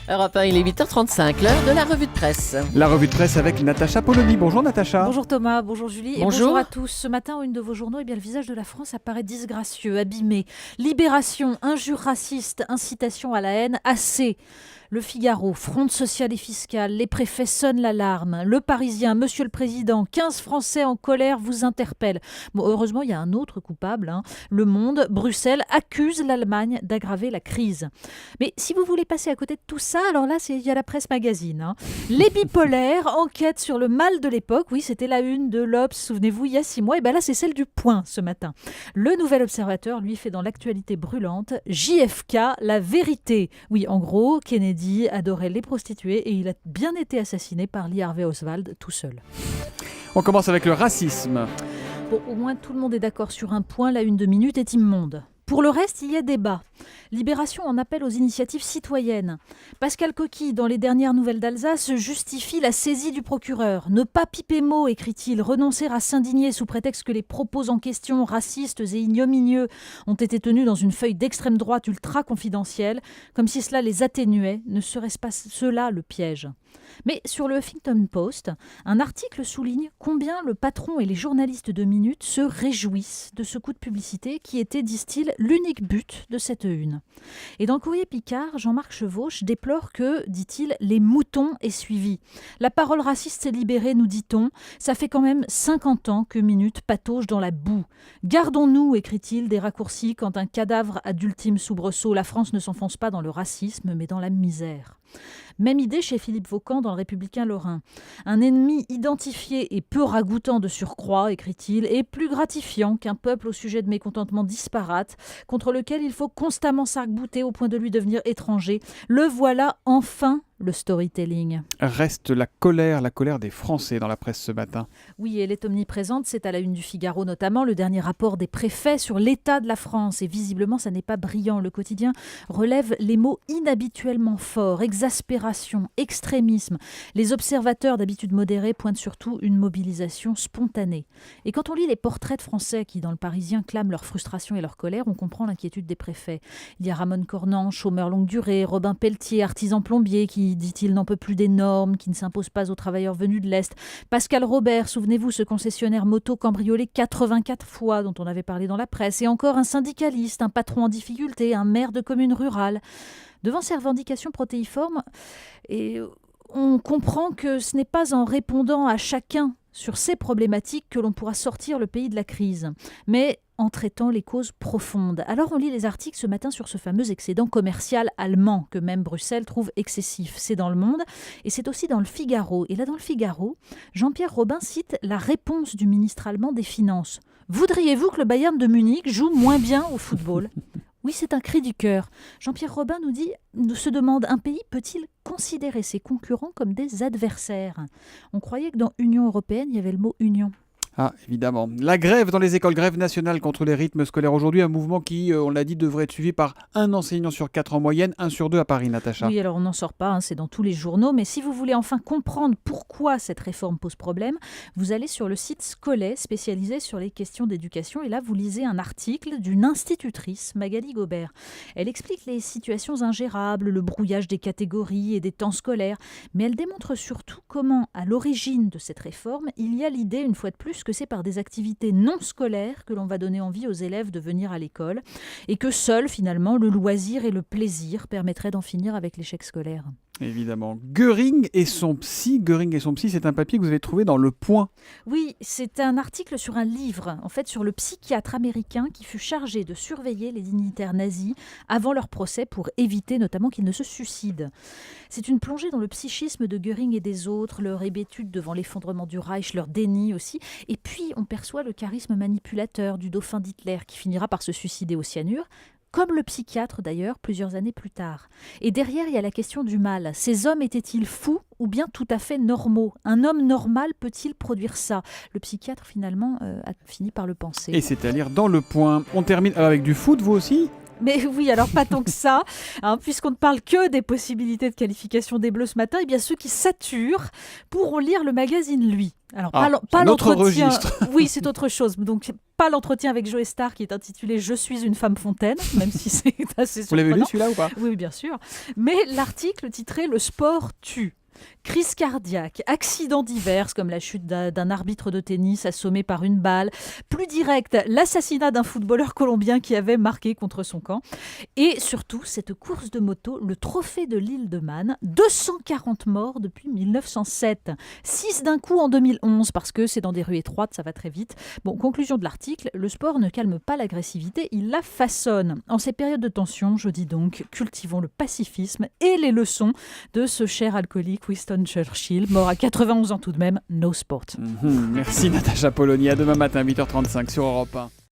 Europe 1, il est 8h35, l'heure de la revue de presse. La revue de presse avec Natacha Polony. Bonjour Natacha. Bonjour Thomas, bonjour Julie et Bonjour. bonjour à tous. Ce matin, en une de vos journaux, le visage de la France apparaît disgracieux, abîmé. Libération, injures racistes, incitation à la haine, assez. Le Figaro, fronde sociale et fiscale, les préfets sonnent l'alarme. Le Parisien, Monsieur le Président, 15 Français en colère vous interpellent. Bon, heureusement, il y a un autre coupable. Le Monde, Bruxelles accuse l'Allemagne d'aggraver la crise. Mais si vous voulez passer à côté de tout ça, alors là, il y a la presse magazine. Les bipolaires enquêtent sur le mal de l'époque. Oui, c'était la une de l'Obs, souvenez-vous, il y a 6 mois. Et bien là, c'est celle du Point ce matin. Le Nouvel Observateur, lui, fait dans l'actualité brûlante JFK, la vérité. Oui, en gros, Kennedy adorait les prostituées et il a bien été assassiné par Lee Harvey Oswald tout seul. On commence avec le racisme. Bon, au moins tout le monde est d'accord sur un point, la une de Minute est immonde. Pour le reste, il y a débat. Libération en appelle aux initiatives citoyennes. Pascal Coquille, dans les dernières nouvelles d'Alsace, justifie la saisie du procureur. Ne pas piper mot, écrit-il, renoncer à s'indigner sous prétexte que les propos en question, racistes et ignominieux, ont été tenus dans une feuille d'extrême droite ultra confidentielle, comme si cela les atténuait. Ne serait-ce pas cela le piège ? Mais sur le Huffington Post, un article souligne combien le patron et les journalistes de Minute se réjouissent de ce coup de publicité qui était, disent-ils, l'unique but de cette une. Et dans le courrier Picard, Jean-Marc Chevauche déplore que, dit-il, les moutons aient suivi. La parole raciste s'est libérée, nous dit-on. Ça fait quand même 50 ans que Minute patauge dans la boue. Gardons-nous, écrit-il, des raccourcis quand un cadavre a d'ultimes soubresauts. La France ne s'enfonce pas dans le racisme, mais dans la misère. Même idée chez Philippe Vaucan dans le Républicain Lorrain. Un ennemi identifié et peu ragoûtant de surcroît, écrit-il, est plus gratifiant qu'un peuple au sujet de mécontentements disparates, contre lequel il faut constamment s'arc-bouter au point de lui devenir étranger. Le voilà enfin, le storytelling. Reste la colère des Français dans la presse ce matin. Oui, elle est omniprésente, c'est à la une du Figaro notamment, le dernier rapport des préfets sur l'état de la France. Et visiblement, ça n'est pas brillant. Le quotidien relève les mots inhabituellement forts, exaspération, extrémisme. Les observateurs d'habitude modérés pointent surtout une mobilisation spontanée. Et quand on lit les portraits de Français qui, dans le Parisien, clament leur frustration et leur colère, on comprend l'inquiétude des préfets. Il y a Ramon Cornan, chômeur longue durée, Robin Pelletier, artisan plombier qui, dit-il, n'en peut plus des normes, qui ne s'impose pas aux travailleurs venus de l'Est. Pascal Robert, souvenez-vous, ce concessionnaire moto cambriolé 84 fois dont on avait parlé dans la presse. Et encore un syndicaliste, un patron en difficulté, un maire de commune rurale. Devant ces revendications protéiformes, et on comprend que ce n'est pas en répondant à chacun sur ces problématiques que l'on pourra sortir le pays de la crise, mais en traitant les causes profondes. Alors on lit les articles ce matin sur ce fameux excédent commercial allemand que même Bruxelles trouve excessif. C'est dans Le Monde et c'est aussi dans le Figaro. Et là dans le Figaro, Jean-Pierre Robin cite la réponse du ministre allemand des Finances. « Voudriez-vous que le Bayern de Munich joue moins bien au football ?» Oui, c'est un cri du cœur. Jean-Pierre Robin nous se demande, un pays peut-il considérer ses concurrents comme des adversaires ? On croyait que dans Union européenne, il y avait le mot union. Ah, évidemment. La grève dans les écoles, grève nationale contre les rythmes scolaires aujourd'hui, un mouvement qui, on l'a dit, devrait être suivi par un enseignant sur 4 en moyenne, 1 sur 2 à Paris, Natacha. Oui, alors on n'en sort pas, c'est dans tous les journaux, mais si vous voulez enfin comprendre pourquoi cette réforme pose problème, vous allez sur le site Scolet, spécialisé sur les questions d'éducation, et là vous lisez un article d'une institutrice, Magali Gobert. Elle explique les situations ingérables, le brouillage des catégories et des temps scolaires, mais elle démontre surtout comment, à l'origine de cette réforme, il y a l'idée, une fois de plus, que c'est par des activités non scolaires que l'on va donner envie aux élèves de venir à l'école et que seul, finalement, le loisir et le plaisir permettraient d'en finir avec l'échec scolaire. Évidemment. Göring et son psy, c'est un papier que vous avez trouvé dans Le Point. Oui, c'est un article sur un livre, en fait sur le psychiatre américain qui fut chargé de surveiller les dignitaires nazis avant leur procès pour éviter notamment qu'ils ne se suicident. C'est une plongée dans le psychisme de Göring et des autres, leur hébétude devant l'effondrement du Reich, leur déni aussi. Et puis on perçoit le charisme manipulateur du dauphin d'Hitler qui finira par se suicider au cyanure. Comme le psychiatre d'ailleurs, plusieurs années plus tard. Et derrière, il y a la question du mal. Ces hommes étaient-ils fous ou bien tout à fait normaux ? Un homme normal peut-il produire ça ? Le psychiatre finalement a fini par le penser. Et c'est à lire dans Le Point. On termine avec du foot, vous aussi ? Mais oui, alors pas tant que ça, puisqu'on ne parle que des possibilités de qualification des Bleus ce matin, eh bien ceux qui saturent pourront lire le magazine Lui. Alors, Ah, pas un autre l'entretien. registre. Oui, c'est autre chose. Donc, pas l'entretien avec Joe Star qui est intitulé Je suis une femme fontaine, même si c'est assez Vous l'avez lu surprenant. celui-là ou pas? Oui, bien sûr. Mais l'article titré Le sport tue. Crise cardiaque, accidents divers comme la chute d'un arbitre de tennis assommé par une balle, plus direct, l'assassinat d'un footballeur colombien qui avait marqué contre son camp, et surtout cette course de moto, le trophée de l'île de Man, 240 morts depuis 1907, 6 d'un coup en 2011 parce que c'est dans des rues étroites, ça va très vite. Bon, conclusion de l'article, le sport ne calme pas l'agressivité, il la façonne. En ces périodes de tension, je dis donc, cultivons le pacifisme et les leçons de ce cher alcoolique Winston Churchill, mort à 91 ans tout de même, no sport. Merci Natacha Polony, à demain matin 8h35 sur Europe 1.